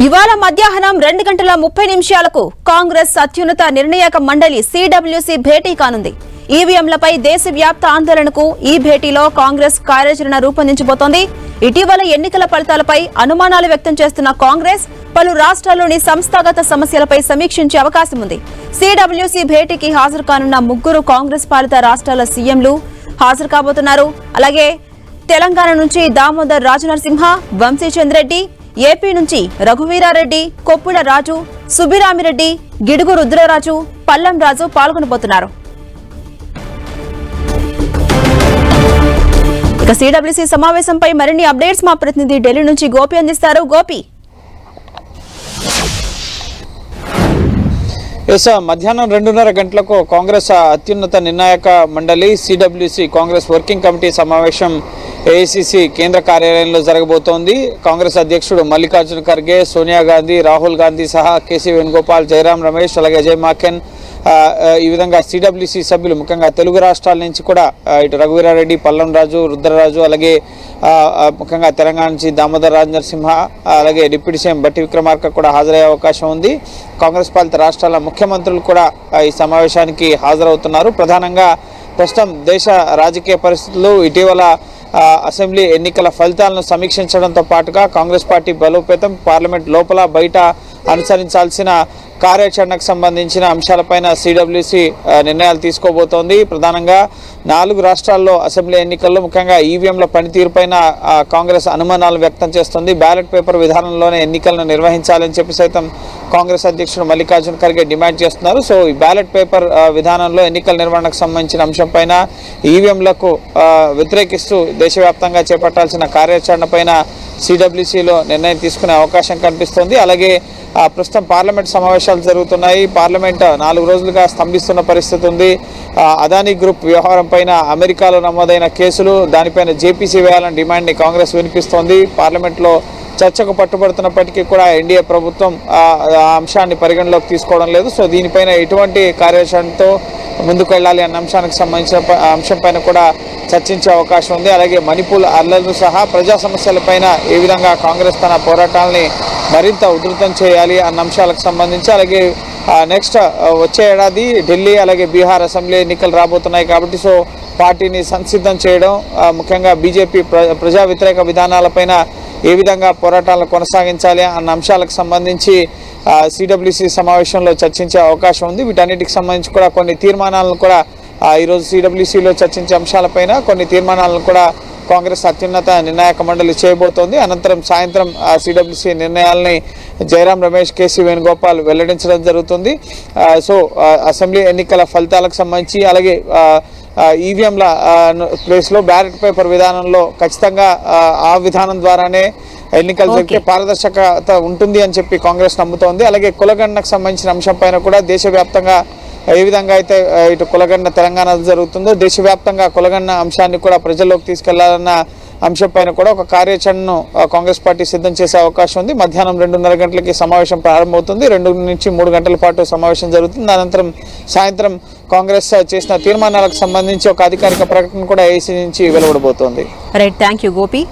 ఇవాళ మధ్యాహ్నం 2:30 కాంగ్రెస్ అత్యున్నత నిర్ణాయక మండలి సిడబ్ల్యూసి భేటీ కానుంది. ఈవీఎంలపై దేశవ్యాప్త ఆందోళనకు ఈ భేటీలో కాంగ్రెస్ కార్యాచరణ రూపొందించబోతోంది. ఇటీవల ఎన్నికల ఫలితాలపై అనుమానాలు వ్యక్తం చేస్తున్న కాంగ్రెస్ పలు రాష్ట్రాల్లోని సంస్థాగత సమస్యలపై సమీక్షించే అవకాశం ఉంది. సిడబ్ల్యూసి భేటీకి హాజరు కానున్న 3 కాంగ్రెస్ పాలిత రాష్ట్రాల సీఎంలు హాజరు కాబోతున్నారు. అలాగే తెలంగాణ నుంచి దామోదర్ రాజనరసింహ, వంశీచంద్రెడ్డి, ఏపీ నుంచి రఘువీరారెడ్డి, కొప్పుల రాజు, సుబ్బిరామిరెడ్డి, గిడుగు రుద్రరాజు, పల్లం రాజు పాల్గొనబోతున్నారు. ఇక సిడబ్ల్యూసి సమావేశంపై మరిన్ని అప్డేట్స్ మా ప్రతినిధి ఢిల్లీ నుంచి గోపి అందిస్తారు. గోపి, మధ్యాహ్నం 2:30 గంటలకు కాంగ్రెస్ అత్యున్నత నిర్ణాయక మండలి సిడబ్ల్యూసి కాంగ్రెస్ వర్కింగ్ కమిటీ సమావేశం ఏఐసిసి కేంద్ర కార్యాలయంలో జరగబోతోంది. కాంగ్రెస్ అధ్యక్షుడు మల్లికార్జున ఖర్గే, సోనియా గాంధీ, రాహుల్ గాంధీ సహా కేసీ వేణుగోపాల్, జయరాం రమేష్, అలాగే అజయ్ మాకెన్, ఈ విధంగా సిడబ్ల్యూసి సభ్యులు ముఖ్యంగా తెలుగు రాష్ట్రాల నుంచి కూడా ఇటు రఘువీరారెడ్డి, పల్లం రాజు, రుద్రరాజు, అలాగే ముఖ్యంగా తెలంగాణ నుంచి దామోదర్ రాజనరసింహ, అలాగే డిప్యూటీ సీఎం బట్టి విక్రమార్క కూడా హాజరయ్యే అవకాశం ఉంది. కాంగ్రెస్ పాలిత రాష్ట్రాల ముఖ్యమంత్రులు కూడా ఈ సమావేశానికి హాజరవుతున్నారు. ప్రధానంగా ప్రస్తుతం దేశ రాజకీయ పరిస్థితులు, ఇటీవల అసెంబ్లీ ఎన్నికల ఫలితాలను సమీక్షించడంతో పాటుగా కాంగ్రెస్ పార్టీ బలోపేతం, పార్లమెంట్ లోపల బయట అనుసరించాల్సిన కార్యాచరణకు సంబంధించిన అంశాలపైన సిడబ్ల్యూసి నిర్ణయాలు తీసుకోబోతోంది. ప్రధానంగా 4 రాష్ట్రాల్లో అసెంబ్లీ ఎన్నికల్లో ముఖ్యంగా ఈవీఎంల పనితీరుపైన కాంగ్రెస్ అనుమానాలు వ్యక్తం చేస్తుంది. బ్యాలెట్ పేపర్ విధానంలోనే ఎన్నికలను నిర్వహించాలని చెప్పి సైతం కాంగ్రెస్ అధ్యక్షుడు మల్లికార్జున ఖర్గే డిమాండ్ చేస్తున్నారు. సో ఈ బ్యాలెట్ పేపర్ విధానంలో ఎన్నికల నిర్వహణకు సంబంధించిన అంశంపైన, ఈవీఎంలకు వ్యతిరేకిస్తూ దేశవ్యాప్తంగా చేపట్టాల్సిన కార్యాచరణ పైన సిడబ్ల్యూసిలో నిర్ణయం తీసుకునే అవకాశం కనిపిస్తుంది. అలాగే ప్రస్తుతం పార్లమెంట్ సమావేశాలు జరుగుతున్నాయి. పార్లమెంట్ 4 రోజులుగా స్తంభిస్తున్న పరిస్థితి ఉంది. అదానీ గ్రూప్ వ్యవహారం పైన అమెరికాలో నమోదైన కేసులు, దానిపైన జేపీసీ వేయాలని డిమాండ్ని కాంగ్రెస్ వినిపిస్తోంది. పార్లమెంట్లో చర్చకు పట్టుబడుతున్నప్పటికీ కూడా ఎన్డీఏ ప్రభుత్వం ఆ అంశాన్ని పరిగణలోకి తీసుకోవడం లేదు. సో దీనిపైన ఎటువంటి కార్యాచరణతో ముందుకు వెళ్ళాలి అన్న అంశానికి సంబంధించిన అంశంపైన కూడా చర్చించే అవకాశం ఉంది. అలాగే మణిపూర్ అల్లర్లు సహా ప్రజా సమస్యలపైన ఏ విధంగా కాంగ్రెస్ తన పోరాటాలని మరింత ఉధృతం చేయాలి అన్న అంశాలకు సంబంధించి, అలాగే నెక్స్ట్ వచ్చే ఏడాది ఢిల్లీ అలాగే బీహార్ అసెంబ్లీ ఎన్నికలు రాబోతున్నాయి కాబట్టి సో పార్టీని సంసిద్ధం చేయడం, ముఖ్యంగా బీజేపీ ప్రజా వ్యతిరేక విధానాలపైన ఏ విధంగా పోరాటాలను కొనసాగించాలి అన్న అంశాలకు సంబంధించి సిడబ్ల్యూసి సమావేశంలో చర్చించే అవకాశం ఉంది. వీటన్నిటికి సంబంధించి కూడా కొన్ని తీర్మానాలను కూడా ఈరోజు సిడబ్ల్యూసిలో చర్చించే అంశాలపైన కొన్ని తీర్మానాలను కూడా కాంగ్రెస్ అత్యున్నత నిర్ణాయక మండలి చేయబోతోంది. అనంతరం సాయంత్రం సిడబ్ల్యూసి నిర్ణయాలని జయరాం రమేష్, కేసీ వేణుగోపాల్ వెల్లడించడం జరుగుతుంది. సో అసెంబ్లీ ఎన్నికల ఫలితాలకు సంబంధించి, అలాగే ఈవీఎంల ప్లేస్లో బ్యాలెట్ పేపర్ విధానంలో ఖచ్చితంగా ఆ విధానం ద్వారానే ఎన్నికలు జరిగే పారదర్శకత ఉంటుంది అని చెప్పి కాంగ్రెస్ నమ్ముతోంది. అలాగే కులగణనకు సంబంధించిన అంశంపైన కూడా దేశవ్యాప్తంగా ఏ విధంగా అయితే ఇటు కులగణన తెలంగాణ జరుగుతుందో దేశవ్యాప్తంగా కులగణన అంశాన్ని కూడా ప్రజల్లోకి తీసుకెళ్లాలన్న అంశంపైన కూడా ఒక కార్యాచరణను కాంగ్రెస్ పార్టీ సిద్ధం చేసే అవకాశం ఉంది. మధ్యాహ్నం 2:30 గంటలకి సమావేశం ప్రారంభమవుతుంది. 2 నుంచి 3 గంటల పాటు సమావేశం జరుగుతుంది. అనంతరం సాయంత్రం కాంగ్రెస్ చేసిన తీర్మానాలకు సంబంధించి ఒక అధికారిక ప్రకటన కూడా ఏఐసీ నుంచి వెలువడబోతోంది. Right, thank you Gopi.